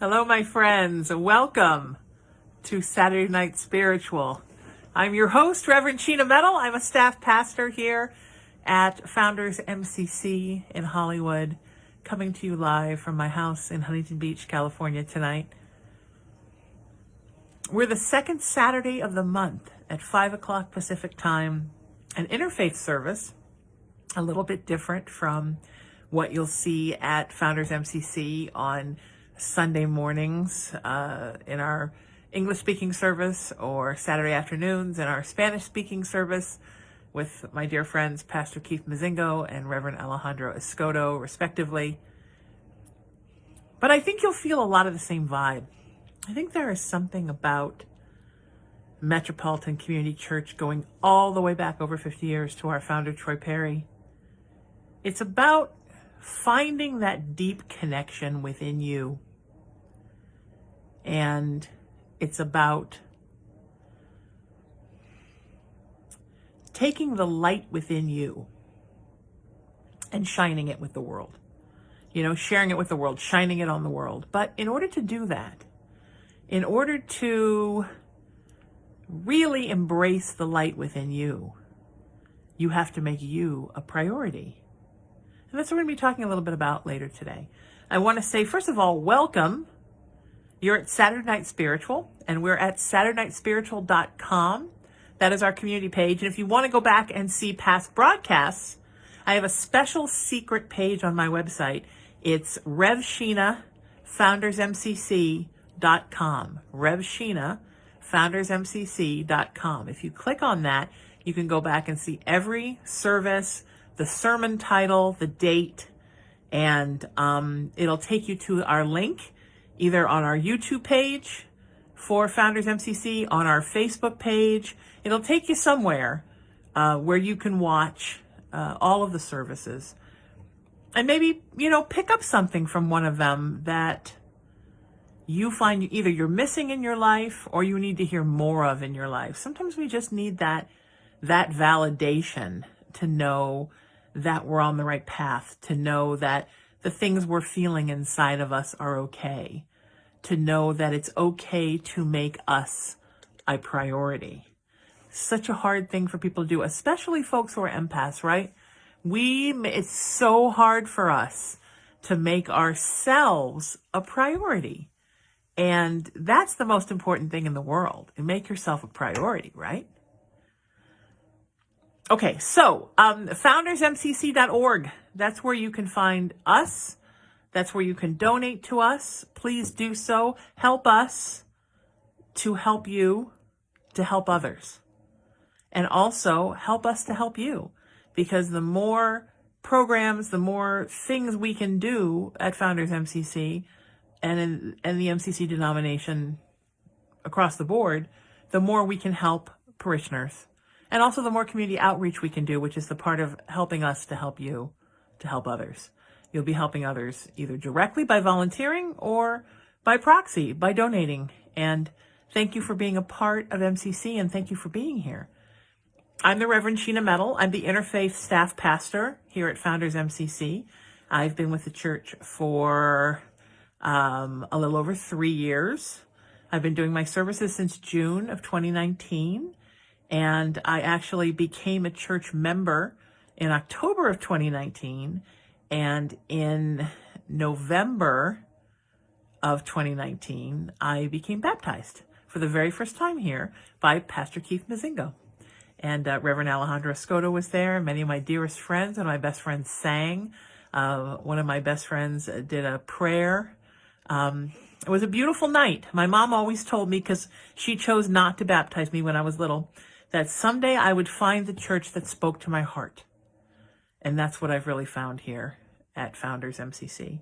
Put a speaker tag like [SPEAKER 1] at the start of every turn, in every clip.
[SPEAKER 1] Hello, my friends. Welcome to Saturday Night Spiritual. I'm your host, Reverend Sheena. I'm a staff pastor here at Founders MCC in Hollywood, coming to you live from my house in Huntington Beach, California tonight. We're the second Saturday of the month at 5 o'clock Pacific time, an interfaith service, a little bit different from what you'll see at Founders MCC on Sunday mornings in our English-speaking service, or Saturday afternoons in our Spanish-speaking service with my dear friends Pastor Keith Mazingo and Reverend Alejandro Escoto, respectively. But I think you'll feel a lot of the same vibe. I think there is something about Metropolitan Community Church going all the way back over 50 years to our founder, Troy Perry. It's about finding that deep connection within you. And it's about taking the light within you and shining it with the world. You know, sharing it with the world, shining it on the world. But in order to do that, in order to really embrace the light within you, you have to make you a priority. And that's what we're going to be talking a little bit about later today. I want to say, first of all, welcome. You're at Saturday Night Spiritual, and we're at SaturdayNightSpiritual.com. That is our community page. And if you want to go back and see past broadcasts, I have a special secret page on my website. It's Rev Sheena, FoundersMCC.com. Rev Sheena, FoundersMCC.com. If you click on that, you can go back and see every service, the sermon title, the date, and it'll take you to our link, either on our YouTube page for Founders MCC, on our Facebook page. It'll take you somewhere where you can watch all of the services. And maybe, pick up something from one of them that you find either you're missing in your life or you need to hear more of in your life. Sometimes we just need that validation to know that we're on the right path, to know that the things we're feeling inside of us are okay, to know that it's okay to make us a priority. Such a hard thing for people to do, especially folks who are empaths, right? It's so hard for us to make ourselves a priority. And that's the most important thing in the world. And make yourself a priority, right? Okay, so foundersmcc.org. That's where you can find us. That's where you can donate to us. Please do so. Help us to help you to help others. And also help us to help you. Because the more programs, the more things we can do at Founders MCC and the MCC denomination across the board, the more we can help parishioners. And also the more community outreach we can do, which is the part of helping us to help you to help others. You'll be helping others either directly by volunteering or by proxy, by donating. And thank you for being a part of MCC, and thank you for being here. I'm the Reverend Sheena. I'm the Interfaith staff pastor here at Founders MCC. I've been with the church for a little over 3 years. I've been doing my services since June of 2019, and I actually became a church member in October of 2019. And in November of 2019, I became baptized for the very first time here by Pastor Keith Mazingo. And Reverend Alejandro Escoto was there. Many of my dearest friends and my best friends sang. One of my best friends did a prayer. It was a beautiful night. My mom always told me, because she chose not to baptize me when I was little, that someday I would find the church that spoke to my heart. And that's what I've really found here at Founders MCC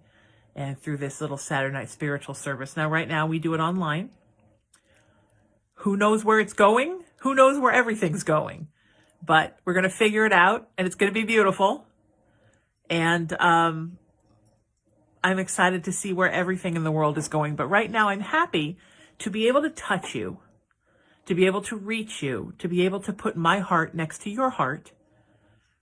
[SPEAKER 1] and through this little Saturday Night Spiritual service. Now, right now, we do it online. Who knows where it's going? Who knows where everything's going? But we're going to figure it out, and it's going to be beautiful. And I'm excited to see where everything in the world is going. But right now, I'm happy to be able to touch you, to be able to reach you, to be able to put my heart next to your heart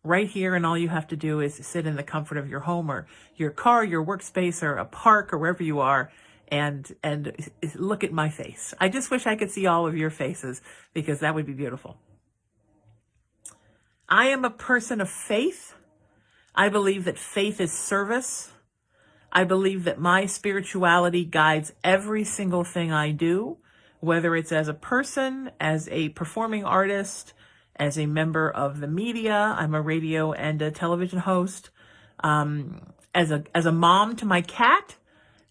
[SPEAKER 1] right here, and all you have to do is sit in the comfort of your home or your car, your workspace, or a park, or wherever you are, and look at my face. I just wish I could see all of your faces, because that would be beautiful. I am a person of faith. I believe that faith is service. I believe that my spirituality guides every single thing I do, whether it's as a person, as a performing artist, as a member of the media. I'm a radio and a television host. As a mom to my cat,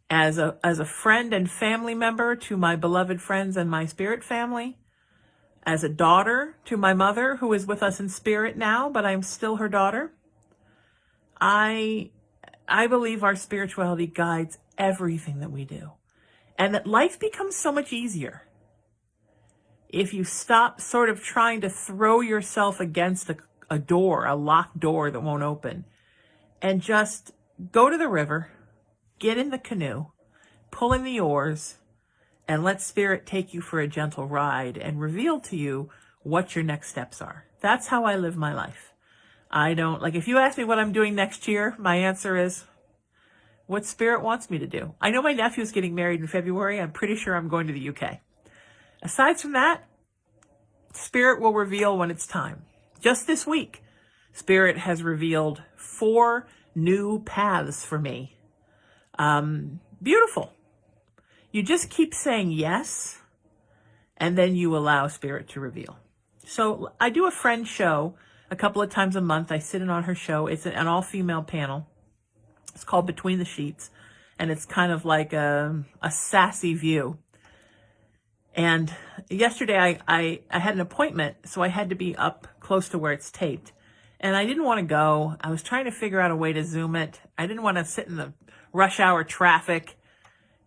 [SPEAKER 1] as a friend and family member to my beloved friends and my spirit family, as a daughter to my mother, who is with us in spirit now, but I'm still her daughter. I believe our spirituality guides everything that we do, and that life becomes so much easier if you stop sort of trying to throw yourself against a door, a locked door that won't open, and just go to the river, get in the canoe, pull in the oars, and let Spirit take you for a gentle ride and reveal to you what your next steps are. That's how I live my life. I don't, like, if you ask me what I'm doing next year, my answer is what Spirit wants me to do. I know my nephew's getting married in February. I'm pretty sure I'm going to the UK. Aside from that, Spirit will reveal when it's time. Just this week, Spirit has revealed 4 new paths for me. Beautiful. You just keep saying yes, and then you allow Spirit to reveal. So I do a friend show a couple of times a month. I sit in on her show. It's an all-female panel. It's called Between the Sheets, and it's kind of like a sassy view. And yesterday I had an appointment, so I had to be up close to where it's taped. And I didn't want to go. I was trying to figure out a way to Zoom it. I didn't want to sit in the rush hour traffic.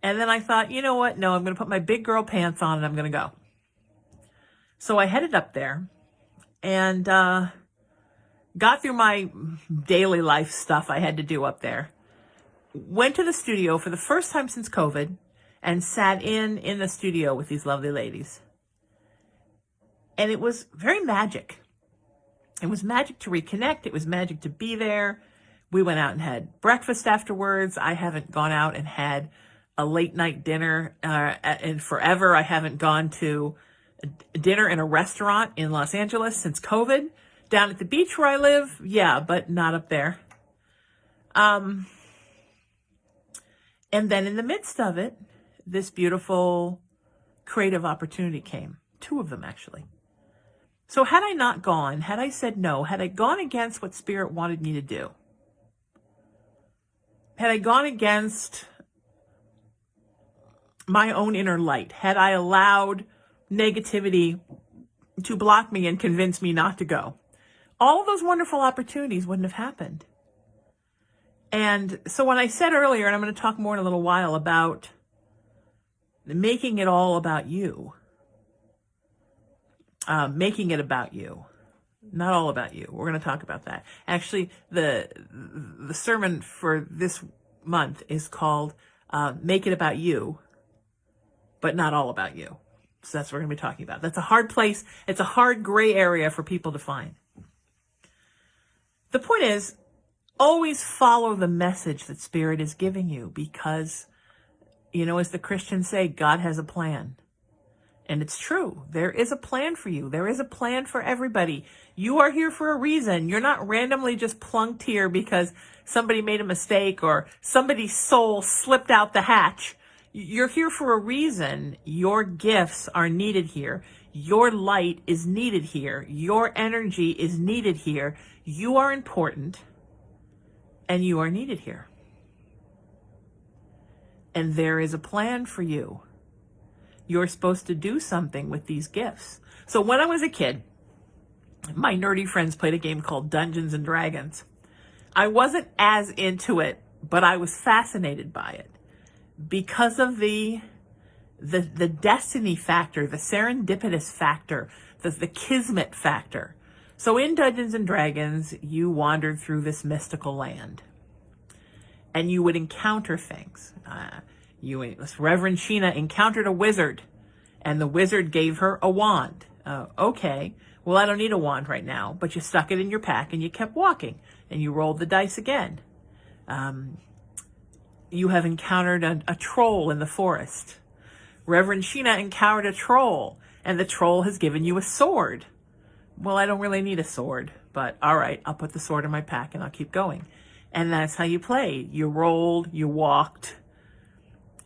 [SPEAKER 1] And then I thought, you know what? No, I'm going to put my big girl pants on and I'm going to go. So I headed up there and got through my daily life stuff I had to do up there. Went to the studio for the first time since COVID and sat in the studio with these lovely ladies. And it was very magic. It was magic to reconnect. It was magic to be there. We went out and had breakfast afterwards. I haven't gone out and had a late night dinner in forever. I haven't gone to dinner in a restaurant in Los Angeles since COVID. Down at the beach where I live, yeah, but not up there. And then in the midst of it, this beautiful creative opportunity came. 2 of them, actually. So had I not gone, had I said no, had I gone against what Spirit wanted me to do, had I gone against my own inner light, had I allowed negativity to block me and convince me not to go, all of those wonderful opportunities wouldn't have happened. And so when I said earlier, and I'm going to talk more in a little while about making it all about you, making it about you, not all about you. We're going to talk about that. Actually, the sermon for this month is called Make It About You, but not all about you. So that's what we're going to be talking about. That's a hard place. It's a hard gray area for people to find. The point is, always follow the message that Spirit is giving you, because, you know, as the Christians say, God has a plan. And it's true. There is a plan for you. There is a plan for everybody. You are here for a reason. You're not randomly just plunked here because somebody made a mistake or somebody's soul slipped out the hatch. You're here for a reason. Your gifts are needed here. Your light is needed here. Your energy is needed here. You are important, and you are needed here. And there is a plan for you. You're supposed to do something with these gifts. So when I was a kid, my nerdy friends played a game called Dungeons and Dragons. I wasn't as into it, but I was fascinated by it because of the destiny factor, the serendipitous factor, the kismet factor. So in Dungeons and Dragons, you wandered through this mystical land, and you would encounter things. Reverend Sheena encountered a wizard, and the wizard gave her a wand. Okay, well, I don't need a wand right now, but you stuck it in your pack and you kept walking, and you rolled the dice again. you have encountered a troll in the forest. Reverend Sheena encountered a troll, and the troll has given you a sword. Well, I don't really need a sword, but all right, I'll put the sword in my pack and I'll keep going. And that's how you played. You rolled, you walked,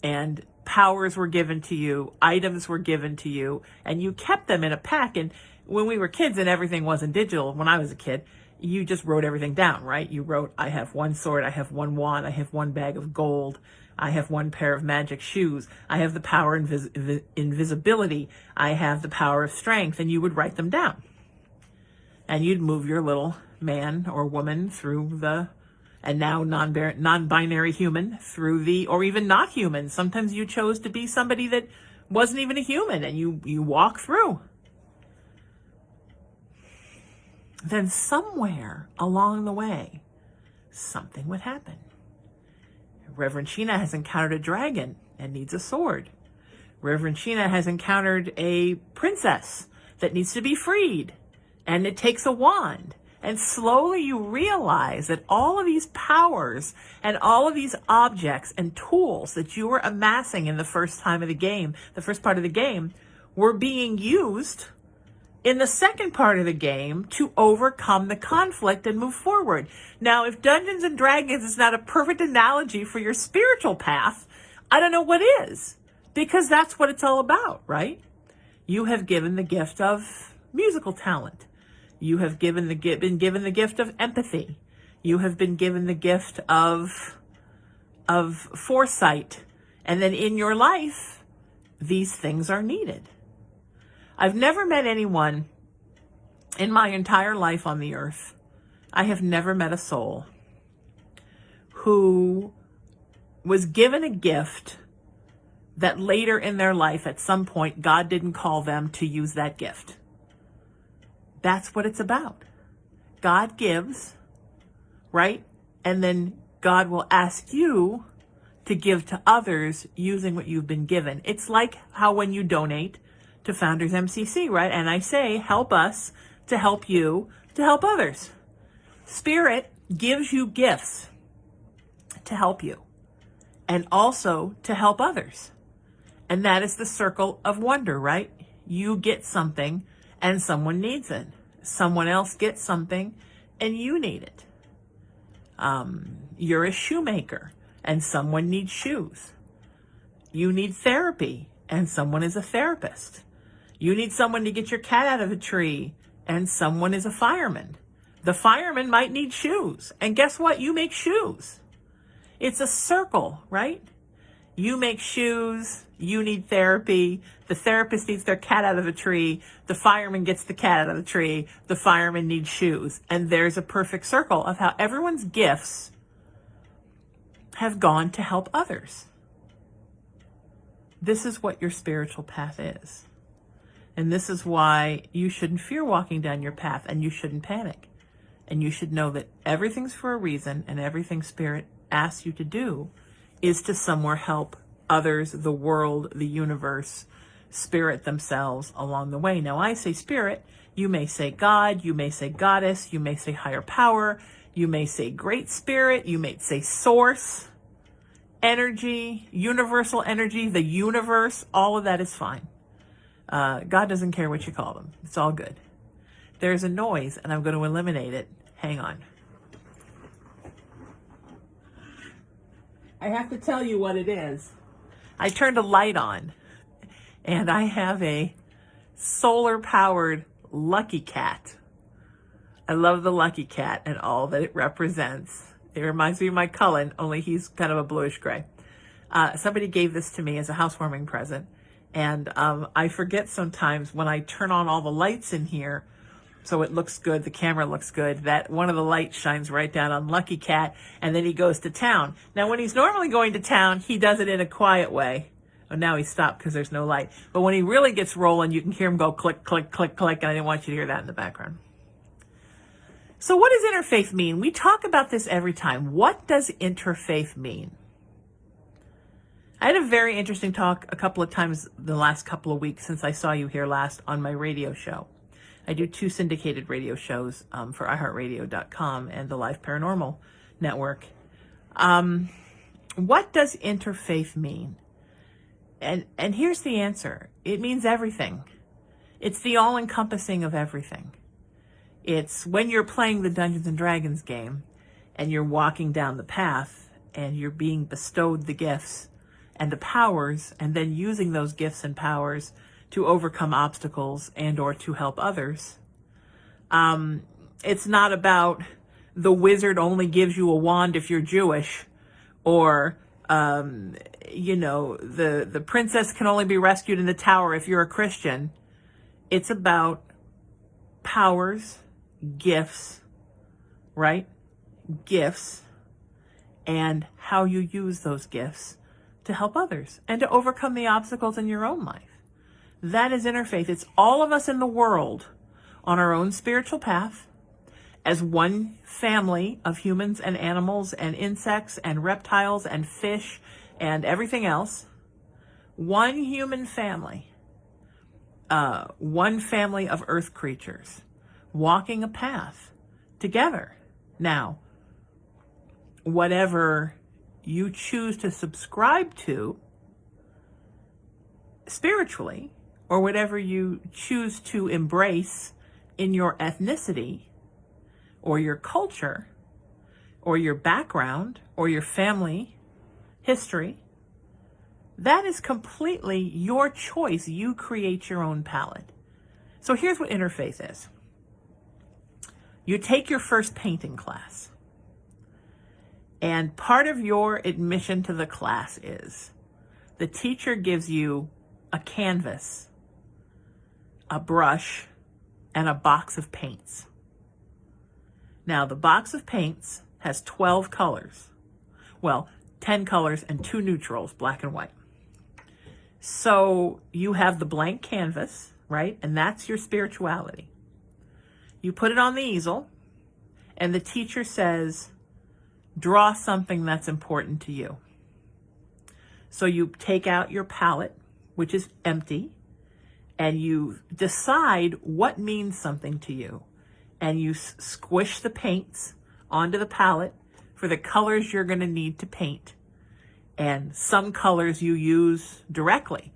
[SPEAKER 1] and powers were given to you, items were given to you, and you kept them in a pack. And when we were kids and everything wasn't digital, when I was a kid, you just wrote everything down, right? You wrote, I have one sword, I have one wand, I have one bag of gold, I have one pair of magic shoes, I have the power of invisibility, I have the power of strength, and you would write them down. And you'd move your little man or woman through the, and now non-binary human through the, or even not human. Sometimes you chose to be somebody that wasn't even a human, and you walk through. Then somewhere along the way, something would happen. Reverend Sheena has encountered a dragon and needs a sword. Reverend Sheena has encountered a princess that needs to be freed, and it takes a wand. And slowly you realize that all of these powers and all of these objects and tools that you were amassing in the first part of the game, were being used in the second part of the game to overcome the conflict and move forward. Now, if Dungeons and Dragons is not a perfect analogy for your spiritual path, I don't know what is, because that's what it's all about, right? You have given the gift of musical talent. You have been given the gift of empathy. You have been given the gift of foresight. And then in your life, these things are needed. I've never met anyone in my entire life on the earth. I have never met a soul who was given a gift that later in their life, at some point, God didn't call them to use that gift. That's what it's about. God gives, right? And then God will ask you to give to others using what you've been given. It's like how when you donate to Founders MCC, right? And I say, help us to help you to help others. Spirit gives you gifts to help you and also to help others. And that is the circle of wonder, right? You get something and someone needs it. Someone else gets something and you need it. You're a shoemaker and someone needs shoes. You need therapy and someone is a therapist. You need someone to get your cat out of a tree and someone is a fireman. The fireman might need shoes. And guess what? You make shoes. It's a circle, right? You make shoes, you need therapy, the therapist needs their cat out of a tree, the fireman gets the cat out of the tree, the fireman needs shoes. And there's a perfect circle of how everyone's gifts have gone to help others. This is what your spiritual path is. And this is why you shouldn't fear walking down your path and you shouldn't panic. And you should know that everything's for a reason and everything Spirit asks you to do is to somewhere help others, the world, the universe, Spirit themselves along the way. Now, I say Spirit, you may say God, you may say Goddess, you may say higher power, you may say Great Spirit, you may say Source, energy, universal energy, the universe, all of that is fine. God doesn't care what you call them. It's all good. There's a noise, and I'm going to eliminate it. Hang on. I have to tell you what it is. I turned a light on, and I have a solar-powered Lucky Cat. I love the Lucky Cat and all that it represents. It reminds me of my Cullen, only he's kind of a bluish gray. Somebody gave this to me as a housewarming present, and I forget sometimes when I turn on all the lights in here, so it looks good, the camera looks good, that one of the lights shines right down on Lucky Cat, and then he goes to town. Now, when he's normally going to town, he does it in a quiet way. Oh, now he stopped because there's no light. But when he really gets rolling, you can hear him go click, click, click, click, and I didn't want you to hear that in the background. So what does interfaith mean? We talk about this every time. What does interfaith mean? I had a very interesting talk a couple of times the last couple of weeks since I saw you here last on my radio show. I do 2 syndicated radio shows for iHeartRadio.com and the Live Paranormal Network. what does interfaith mean? And here's the answer. It means everything. It's the all-encompassing of everything. It's when you're playing the Dungeons and Dragons game and you're walking down the path and you're being bestowed the gifts and the powers, and then using those gifts and powers to overcome obstacles and or to help others. It's not about the wizard only gives you a wand if you're Jewish, or the princess can only be rescued in the tower if you're a Christian. It's about powers, gifts, right? Gifts, and how you use those gifts to help others and to overcome the obstacles in your own life. That is interfaith. It's all of us in the world on our own spiritual path as one family of humans and animals and insects and reptiles and fish and everything else. One human family, one family of earth creatures walking a path together. Now, whatever you choose to subscribe to spiritually, or whatever you choose to embrace in your ethnicity, or your culture, or your background, or your family history, that is completely your choice. You create your own palette. So here's what interfaith is. You take your first painting class, and part of your admission to the class is the teacher gives you a canvas, a brush, and a box of paints. Now, the box of paints has 12 colors. Well, 10 colors and 2 neutrals, black and white. So you have the blank canvas, right? And that's your spirituality. You put it on the easel, and the teacher says, draw something that's important to you. So you take out your palette, which is empty, and you decide what means something to you. And you squish the paints onto the palette for the colors you're going to need to paint. And some colors you use directly.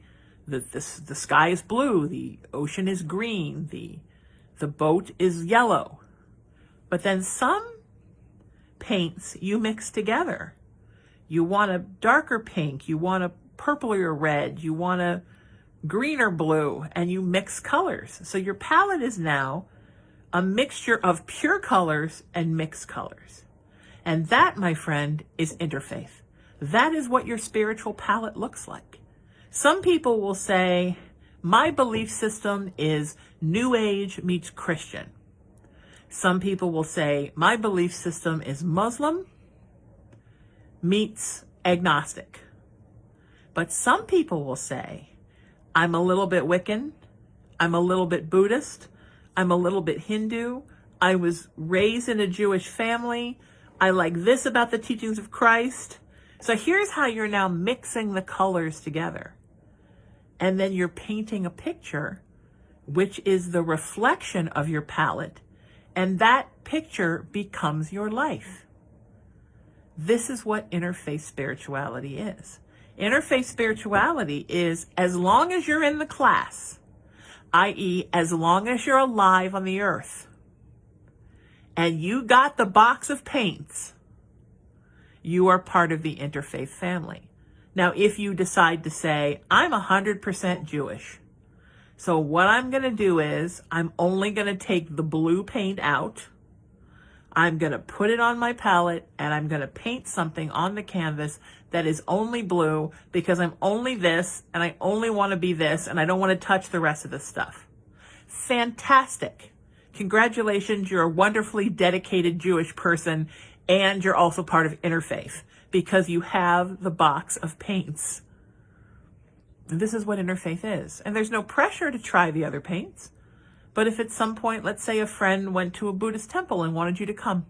[SPEAKER 1] The sky is blue, the ocean is green, the boat is yellow. But then some paints you mix together. You want a darker pink, you want a purplier red, you want a greener blue, and you mix colors. So your palette is now a mixture of pure colors and mixed colors. And that, my friend, is interfaith. That is what your spiritual palette looks like. Some people will say, my belief system is New Age meets Christian. Some people will say, my belief system is Muslim meets agnostic. But some people will say, I'm a little bit Wiccan, I'm a little bit Buddhist, I'm a little bit Hindu, I was raised in a Jewish family, I like this about the teachings of Christ. So here's how you're now mixing the colors together. And then you're painting a picture, which is the reflection of your palette, and that picture becomes your life. This is what interfaith spirituality is. Interfaith spirituality is as long as you're in the class, i.e., as long as you're alive on the earth, and you got the box of paints, you are part of the interfaith family. Now, if you decide to say, I'm 100% Jewish, so what I'm going to do is I'm only going to take the blue paint out, I'm going to put it on my palette, and I'm going to paint something on the canvas that is only blue because I'm only this, and I only want to be this, and I don't want to touch the rest of the stuff. Fantastic. Congratulations, you're a wonderfully dedicated Jewish person, and you're also part of interfaith because you have the box of paints. This is what interfaith is. And there's no pressure to try the other paints. But if at some point, let's say a friend went to a Buddhist temple and wanted you to come,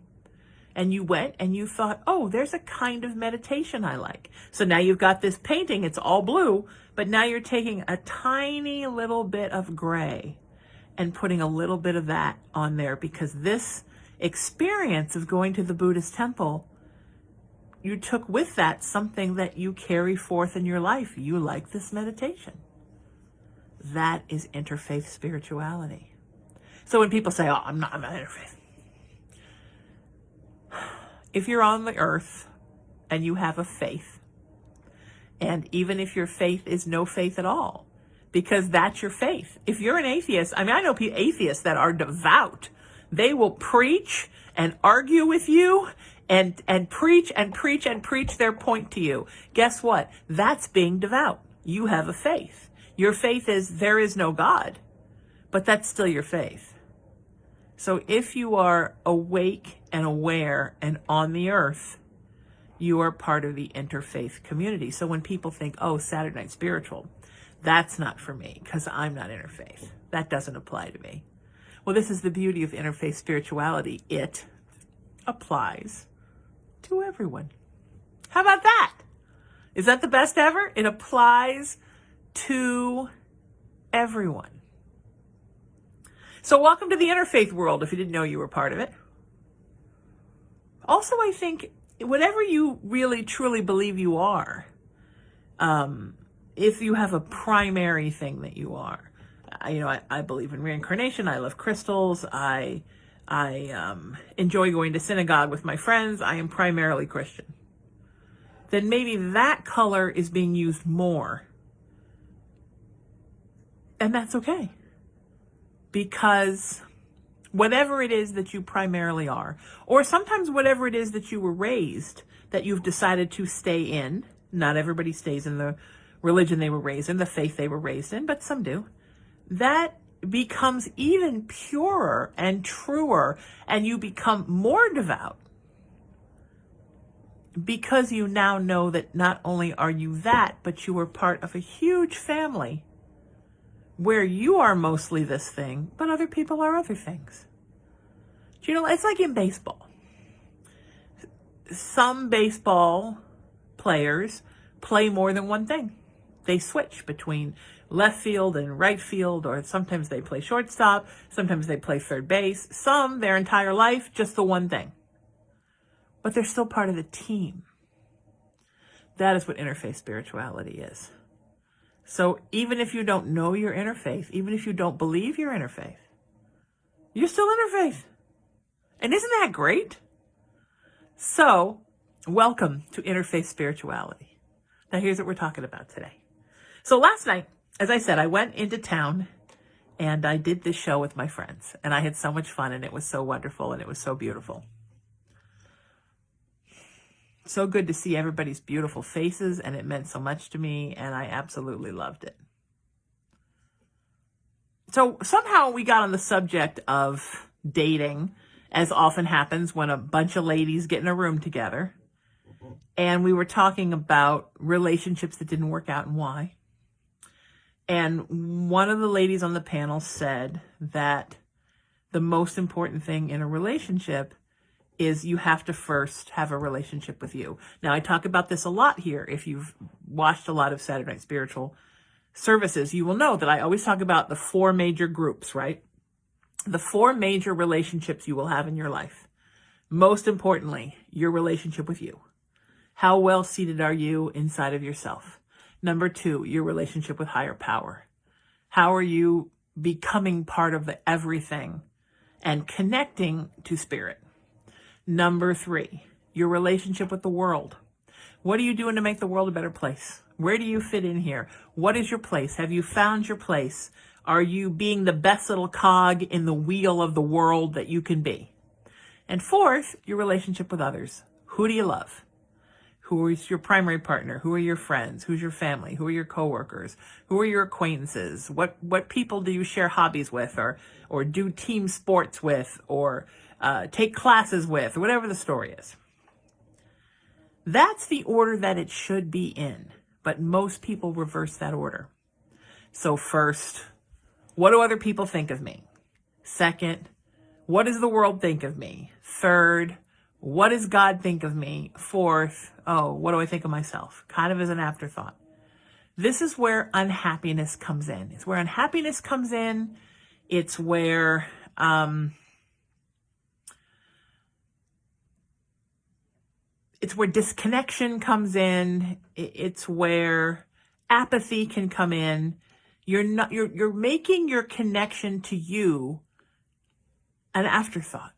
[SPEAKER 1] and you went and you thought, oh, there's a kind of meditation I like. So now you've got this painting, it's all blue, but now you're taking a tiny little bit of gray and putting a little bit of that on there because this experience of going to the Buddhist temple took with that something that you carry forth in your life. You like this meditation. That is interfaith spirituality. So when people say, oh, I'm not interfaith. If you're on the earth and you have a faith, and even if your faith is no faith at all, because that's your faith. If you're an atheist, I know atheists that are devout. They will preach and argue with you and preach and preach and preach their point to you. Guess what? That's being devout. You have a faith. Your faith is there is no God, but that's still your faith. So if you are awake and aware and on the earth, you are part of the interfaith community. So when people think, oh, Saturday Night Spiritual, that's not for me because I'm not interfaith. That doesn't apply to me. Well, this is the beauty of interfaith spirituality. It applies to everyone. How about that? Is that the best ever? It applies to everyone. So welcome to the interfaith world if you didn't know you were part of it. Also, I think whatever you really truly believe you are, if you have a primary thing that you are, I believe in reincarnation. I love crystals. I enjoy going to synagogue with my friends. I am primarily Christian. Then maybe that color is being used more. And that's okay. Because whatever it is that you primarily are, or sometimes whatever it is that you were raised, that you've decided to stay in, not everybody stays in the religion they were raised in, the faith they were raised in, but some do, that becomes even purer and truer, and you become more devout because you now know that not only are you that, but you are part of a huge family where you are mostly this thing, but other people are other things. Do you know, it's like in baseball. Some baseball players play more than one thing. They switch between left field and right field, or sometimes they play shortstop, sometimes they play third base, some their entire life, just the one thing. But they're still part of the team. That is what interfaith spirituality is. So even if you don't know your interfaith, even if you don't believe your interfaith, you're still interfaith. And isn't that great? So welcome to Interfaith Spirituality. Now here's what we're talking about today. So last night, as I said, I went into town and I did this show with my friends, and I had so much fun, and it was so wonderful, and it was so beautiful. So good to see everybody's beautiful faces, and it meant so much to me, and I absolutely loved it. So somehow we got on the subject of dating, as often happens when a bunch of ladies get in a room together, and we were talking about relationships that didn't work out and why. And one of the ladies on the panel said that the most important thing in a relationship is you have to first have a relationship with you. Now, I talk about this a lot here. If you've watched a lot of Saturday Night Spiritual services, you will know that I always talk about the 4 major groups, right? The 4 major relationships you will have in your life. Most importantly, your relationship with you. How well seated are you inside of yourself? Number 2, your relationship with higher power. How are you becoming part of the everything and connecting to spirit? Number 3, your relationship with the world. What are you doing to make the world a better place? Where do you fit in here? What is your place? Have you found your place? Are you being the best little cog in the wheel of the world that you can be? And 4th, your relationship with others. Who do you love? Who is your primary partner? Who are your friends? Who's your family? Who are your coworkers? Who are your acquaintances? What people do you share hobbies with, or do team sports with, or take classes with, or whatever the story is? That's the order that it should be in, but most people reverse that order. So first, what do other people think of me? Second, what does the world think of me? Third, what does God think of me? 4th, oh, what do I think of myself? Kind of as an afterthought. This is where unhappiness comes in. It's where unhappiness comes in. It's where it's where disconnection comes in. It's where apathy can come in. You're making your connection to you an afterthought.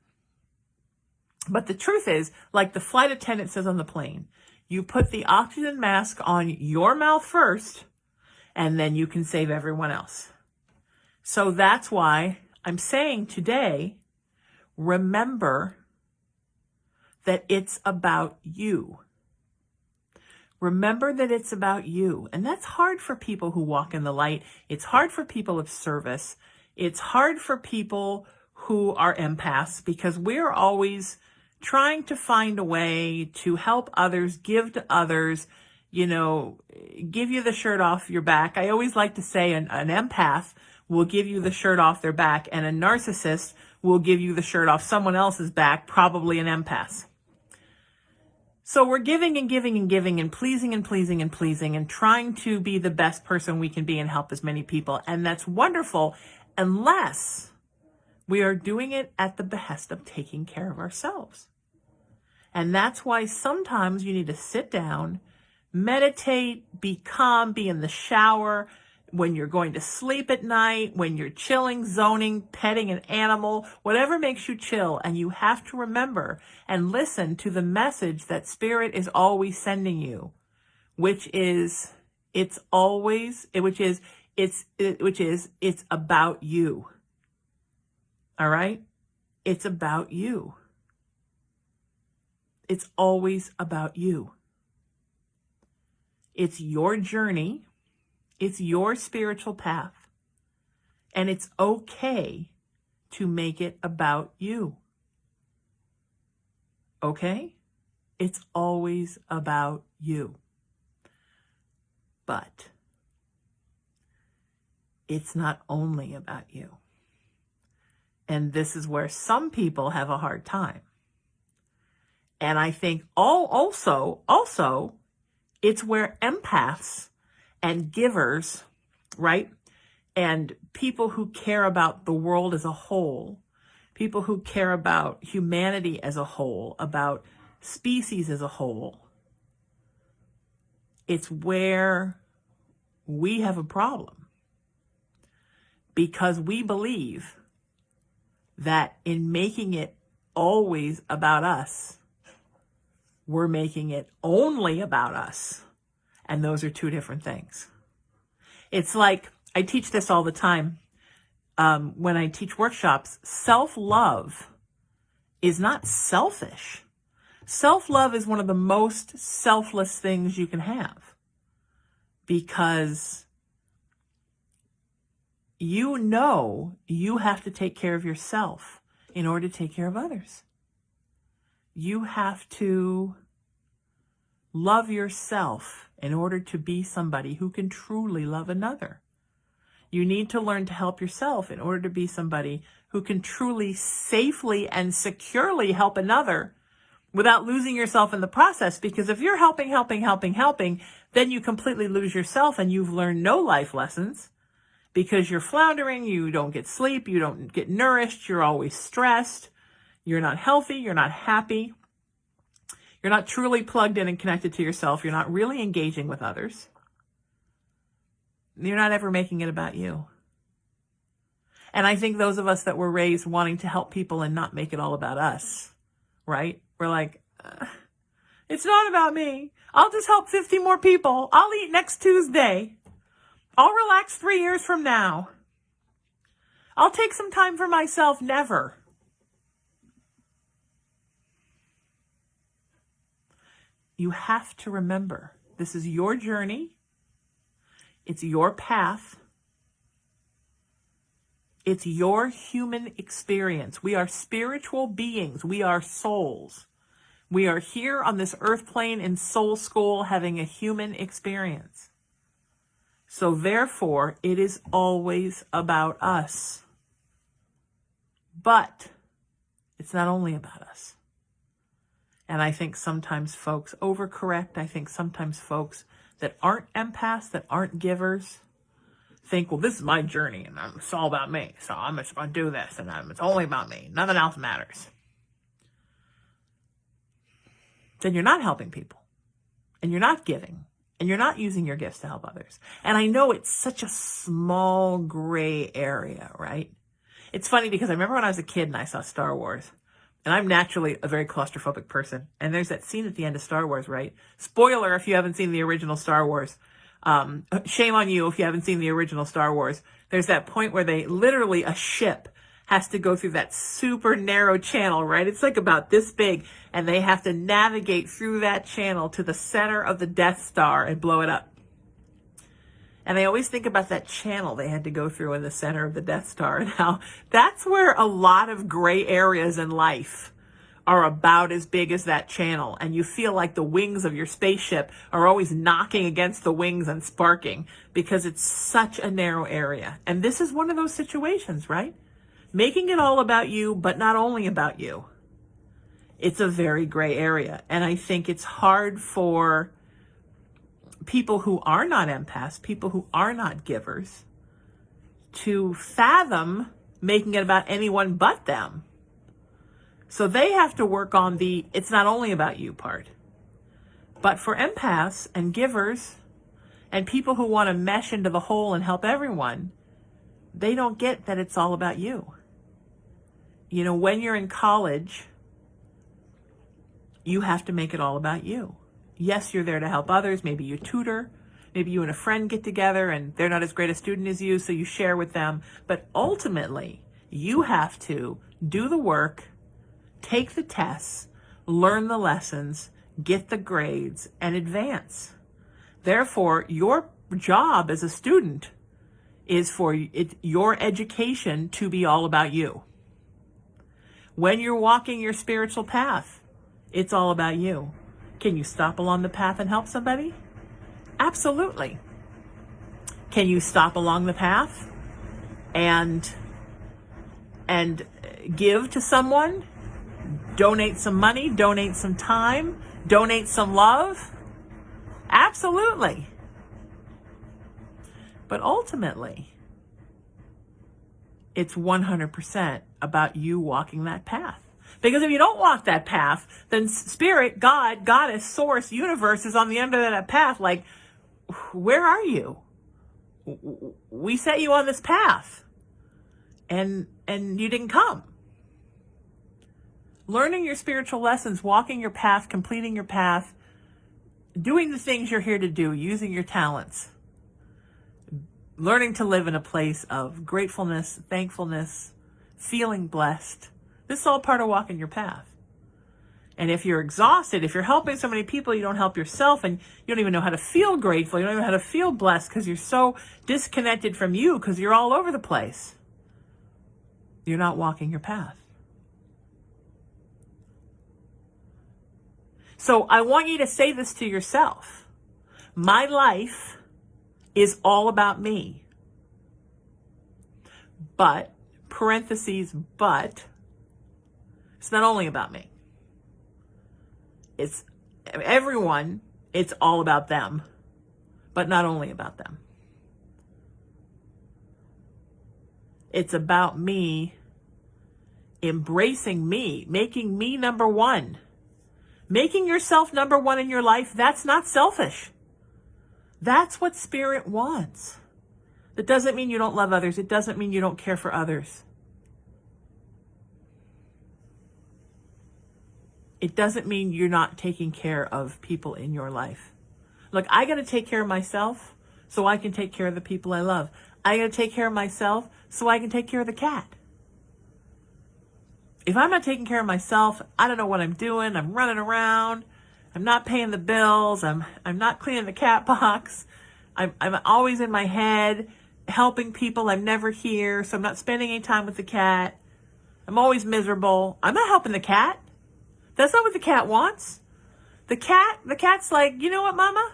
[SPEAKER 1] But the truth is, like the flight attendant says on the plane, you put the oxygen mask on your mouth first, and then you can save everyone else. So that's why I'm saying today, remember that it's about you. Remember that it's about you. And that's hard for people who walk in the light. It's hard for people of service. It's hard for people who are empaths, because we're always trying to find a way to help others, give to others, give you the shirt off your back. I always like to say an empath will give you the shirt off their back, and a narcissist will give you the shirt off someone else's back, probably an empath. So we're giving and giving and giving and pleasing and pleasing and pleasing and trying to be the best person we can be and help as many people. And that's wonderful, unless we are doing it at the behest of taking care of ourselves. And that's why sometimes you need to sit down, meditate, be calm, be in the shower, when you're going to sleep at night, when you're chilling, zoning, petting an animal, whatever makes you chill. And you have to remember and listen to the message that Spirit is always sending you, which is it's about you. All right? It's about you. It's always about you. It's your journey. It's your spiritual path. And it's okay to make it about you. Okay? It's always about you. But it's not only about you. And this is where some people have a hard time. And I think also, it's where empaths and givers, right? And people who care about the world as a whole, people who care about humanity as a whole, about species as a whole, it's where we have a problem. Because we believe that in making it always about us, we're making it only about us. And those are two different things. It's like, I teach this all the time when I teach workshops. Self-love is not selfish. Self-love is one of the most selfless things you can have, because you know you have to take care of yourself in order to take care of others. You have to love yourself in order to be somebody who can truly love another. You need to learn to help yourself in order to be somebody who can truly, safely, and securely help another without losing yourself in the process. Because if you're helping, then you completely lose yourself and you've learned no life lessons, because you're floundering, you don't get sleep, you don't get nourished, you're always stressed, you're not healthy, you're not happy. You're not truly plugged in and connected to yourself. You're not really engaging with others. You're not ever making it about you. And I think those of us that were raised wanting to help people and not make it all about us, right? We're like, it's not about me. I'll just help 50 more people. I'll eat next Tuesday. I'll relax 3 years from now. I'll take some time for myself. Never. You have to remember, this is your journey. It's your path. It's your human experience. We are spiritual beings. We are souls. We are here on this earth plane in soul school having a human experience. So therefore, it is always about us. But it's not only about us. And I think sometimes folks overcorrect. I think sometimes folks that aren't empaths, that aren't givers, think, well, this is my journey and it's all about me. So I'm just going to do this and it's only about me. Nothing else matters. then you're not helping people, and you're not giving, and you're not using your gifts to help others. And I know it's such a small gray area, right? It's funny because I remember when I was a kid and I saw Star Wars, and I'm naturally a very claustrophobic person. And there's that scene at the end of Star Wars, right? Spoiler if you haven't seen the original Star Wars. Shame on you if you haven't seen the original Star Wars. There's that point where they literally, a ship has to go through that super narrow channel, right? It's like about this big, and they have to navigate through that channel to the center of the Death Star and blow it up. And I always think about that channel they had to go through in the center of the Death Star, and how that's where a lot of gray areas in life are about as big as that channel. And you feel like the wings of your spaceship are always knocking against the wings and sparking because it's such a narrow area. And this is one of those situations, right? Making it all about you, but not only about you. It's a very gray area. And I think it's hard for people who are not empaths, people who are not givers, to fathom making it about anyone but them. So they have to work on the it's not only about you part. But for empaths and givers and people who want to mesh into the whole and help everyone, they don't get that it's all about you. You know, when you're in college, you have to make it all about you. Yes, you're there to help others. Maybe you tutor. Maybe you and a friend get together and they're not as great a student as you, so you share with them. But ultimately, you have to do the work, take the tests, learn the lessons, get the grades, and advance. Therefore, your job as a student is for your education to be all about you. When you're walking your spiritual path, it's all about you. Can you stop along the path and help somebody? Absolutely. Can you stop along the path and give to someone? Donate some money, donate some time, donate some love? Absolutely. But ultimately, it's 100% about you walking that path. Because if you don't walk that path, then spirit, God, goddess, source, universe is on the end of that path. Like, where are you? We set you on this path and you didn't come. Learning your spiritual lessons, walking your path, completing your path, doing the things you're here to do, using your talents, learning to live in a place of gratefulness, thankfulness, feeling blessed. This is all part of walking your path. And if you're exhausted, if you're helping so many people, you don't help yourself, and you don't even know how to feel grateful, you don't even know how to feel blessed because you're so disconnected from you because you're all over the place, you're not walking your path. So I want you to say this to yourself. My life is all about me. But, parentheses, but, it's not only about me. It's everyone, it's all about them, but not only about them. It's about me embracing me, making me number one. Making yourself number one in your life, that's not selfish. That's what spirit wants. That doesn't mean you don't love others. It doesn't mean you don't care for others. It doesn't mean you're not taking care of people in your life. Look, I got to take care of myself so I can take care of the people I love. I got to take care of myself so I can take care of the cat. If I'm not taking care of myself, I don't know what I'm doing. I'm running around. I'm not paying the bills. I'm not cleaning the cat box. I'm always in my head helping people. I'm never here, so I'm not spending any time with the cat. I'm always miserable. I'm not helping the cat. That's not what the cat wants. The cat's like, you know what, mama?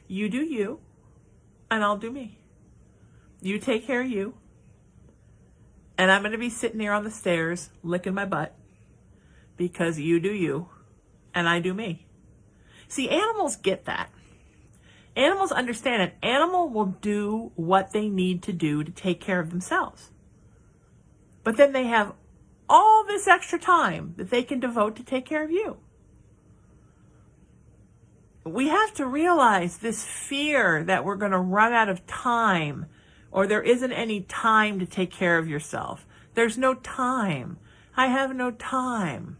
[SPEAKER 1] You do you, and I'll do me. You take care of you, and I'm going to be sitting there on the stairs licking my butt because you do you, and I do me. See, animals get that. Animals understand it. Animal will do what they need to do to take care of themselves. But then they have all this extra time that they can devote to take care of you. we have to realize this fear that we're going to run out of time, or there isn't any time to take care of yourself. There's no time. I have no time.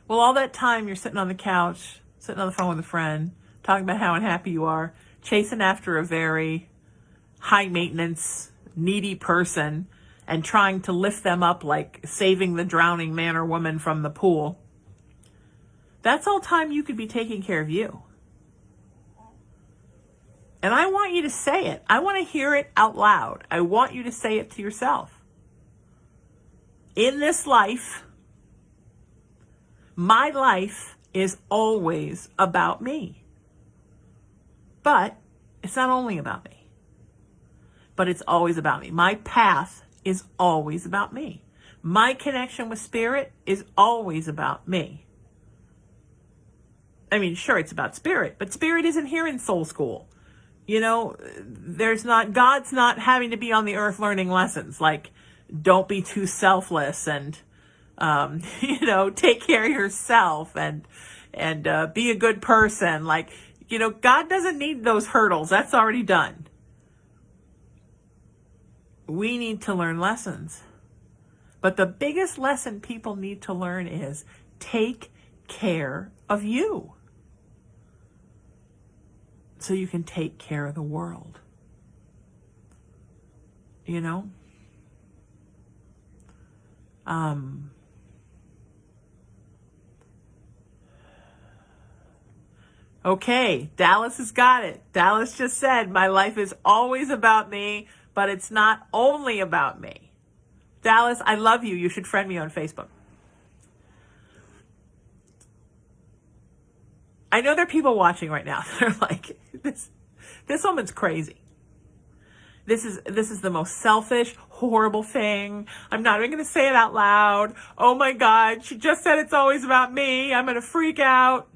[SPEAKER 1] Well, all that time you're sitting on the couch, sitting on the phone with a friend, talking about how unhappy you are, chasing after a very high maintenance, needy person, and trying to lift them up like saving the drowning man or woman from the pool. That's all time you could be taking care of you. And I want you to say it. I want to hear it out loud. I want you to say it to yourself. In this life, my life is always about me. But it's not only about me. But it's always about me. My path is always about me. My connection with spirit is always about me. I mean, sure, it's about spirit, but spirit isn't here in soul school. You know, God's not having to be on the earth learning lessons like don't be too selfless and, take care of yourself and be a good person. Like, God doesn't need those hurdles. That's already done. We need to learn lessons. But the biggest lesson people need to learn is take care of you, so you can take care of the world. Okay, Dallas has got it. Dallas just said, my life is always about me, but it's not only about me. Dallas, I love you. You should friend me on Facebook. I know there are people watching right now that are like, this woman's crazy. This is the most selfish, horrible thing. I'm not even going to say it out loud. Oh my God, she just said it's always about me. I'm going to freak out.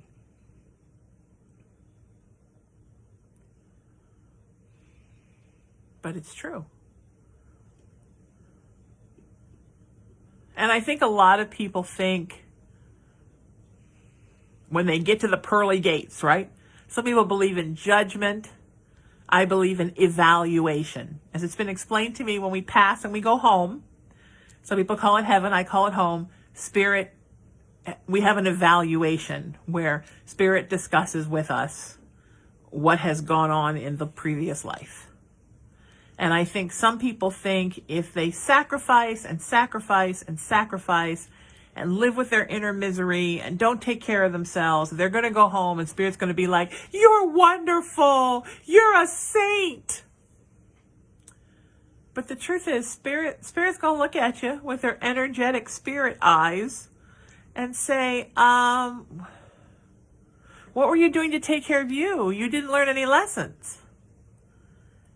[SPEAKER 1] But it's true. And I think a lot of people think when they get to the pearly gates, right? Some people believe in judgment. I believe in evaluation. As it's been explained to me, when we pass and we go home, some people call it heaven, I call it home. Spirit, we have an evaluation where Spirit discusses with us what has gone on in the previous life. And I think some people think if they sacrifice and sacrifice and sacrifice and live with their inner misery and don't take care of themselves, they're going to go home and Spirit's going to be like, you're wonderful. You're a saint. But the truth is, Spirit's going to look at you with their energetic spirit eyes and say, what were you doing to take care of you? You didn't learn any lessons.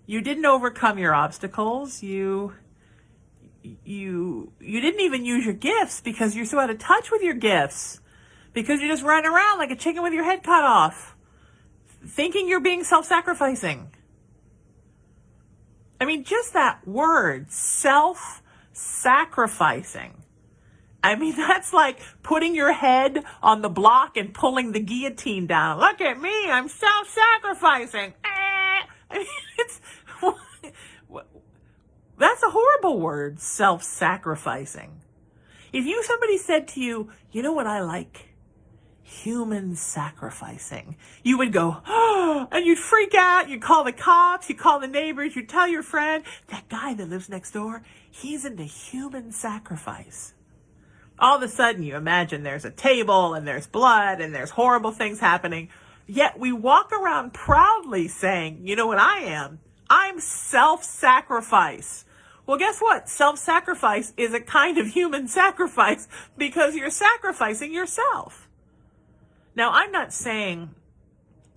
[SPEAKER 1] You didn't overcome your obstacles. You didn't even use your gifts because you're so out of touch with your gifts. Because you're just running around like a chicken with your head cut off, thinking you're being self-sacrificing. I mean, just that word, self-sacrificing. I mean, that's like putting your head on the block and pulling the guillotine down. Look at me, I'm self-sacrificing. I mean, that's a horrible word, self-sacrificing. If somebody said to you, you know what I like? Human sacrificing. You would go, oh, and you'd freak out. You'd call the cops. You'd call the neighbors. You'd tell your friend, that guy that lives next door, he's into human sacrifice. All of a sudden, you imagine there's a table and there's blood and there's horrible things happening. Yet we walk around proudly saying, you know what I am? I'm self-sacrifice. Well, guess what? Self-sacrifice is a kind of human sacrifice because you're sacrificing yourself. Now, I'm not saying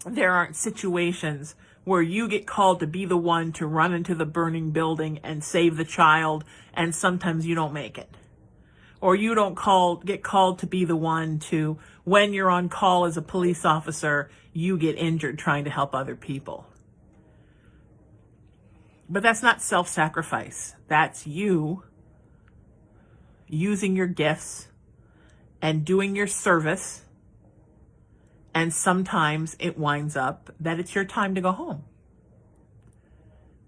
[SPEAKER 1] there aren't situations where you get called to be the one to run into the burning building and save the child, and sometimes you don't make it. Or you don't get called to be the one to, when you're on call as a police officer, you get injured trying to help other people. But that's not self-sacrifice. That's you using your gifts and doing your service And sometimes it winds up that it's your time to go home.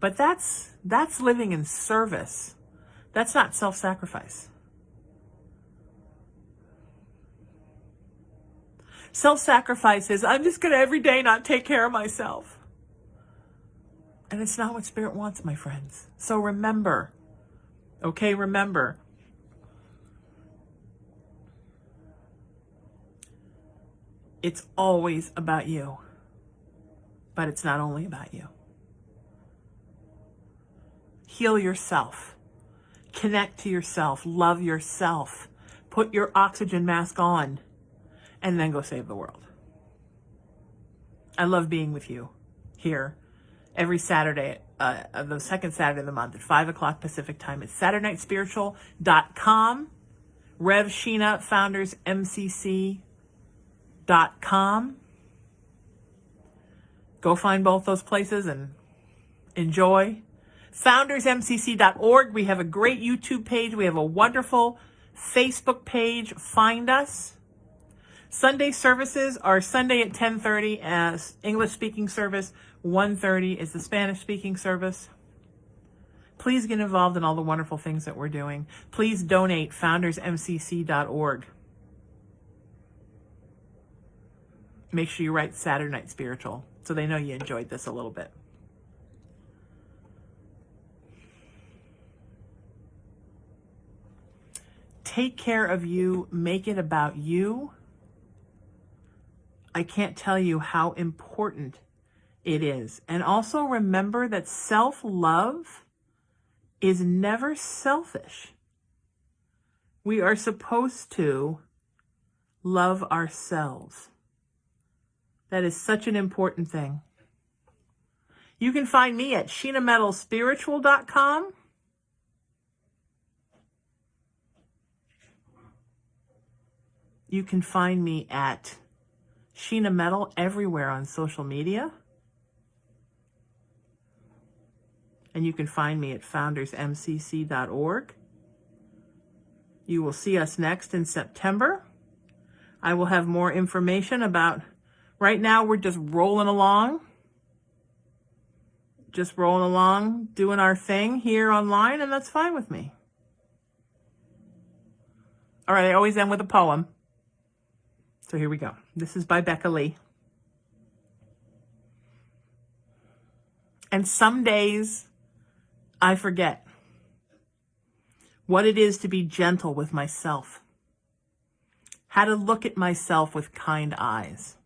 [SPEAKER 1] But that's living in service. That's not self-sacrifice. Self-sacrifice is, I'm just going to every day not take care of myself. And it's not what Spirit wants, my friends. So remember, okay, remember, it's always about you, but it's not only about you. Heal yourself, connect to yourself, love yourself, put your oxygen mask on, and then go save the world. I love being with you here every Saturday, the second Saturday of the month at 5 o'clock Pacific time. It's SaturdayNightSpiritual.com, Rev Sheena, Founders MCC.com. Go find both those places and enjoy. FoundersMCC.org. We have a great YouTube page. We have a wonderful Facebook page. Find us. Sunday services are Sunday at 10:30 as English speaking service. 1:30 is the Spanish speaking service. Please get involved in all the wonderful things that we're doing. Please donate. FoundersMCC.org. Make sure you write Saturday Night Spiritual so they know you enjoyed this a little bit. Take care of you. Make it about you. I can't tell you how important it is. And also remember that self-love is never selfish. We are supposed to love ourselves. That is such an important thing. You can find me at SheenaMetalSpiritual.com. You can find me at Sheena Metal everywhere on social media. And you can find me at FoundersMCC.org. You will see us next in September. I will have more information about, right now we're just rolling along. Just rolling along, doing our thing here online, and that's fine with me. All right, I always end with a poem. So here we go. This is by Becca Lee. And some days I forget what it is to be gentle with myself, how to look at myself with kind eyes,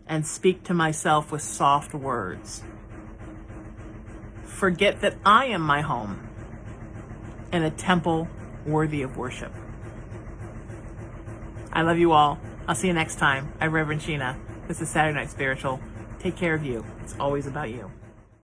[SPEAKER 1] and speak to myself with soft words. Forget that I am my home and a temple worthy of worship. I love you all. I'll see you next time. I'm Reverend Sheena. This is Saturday Night Spiritual. Take care of you. It's always about you.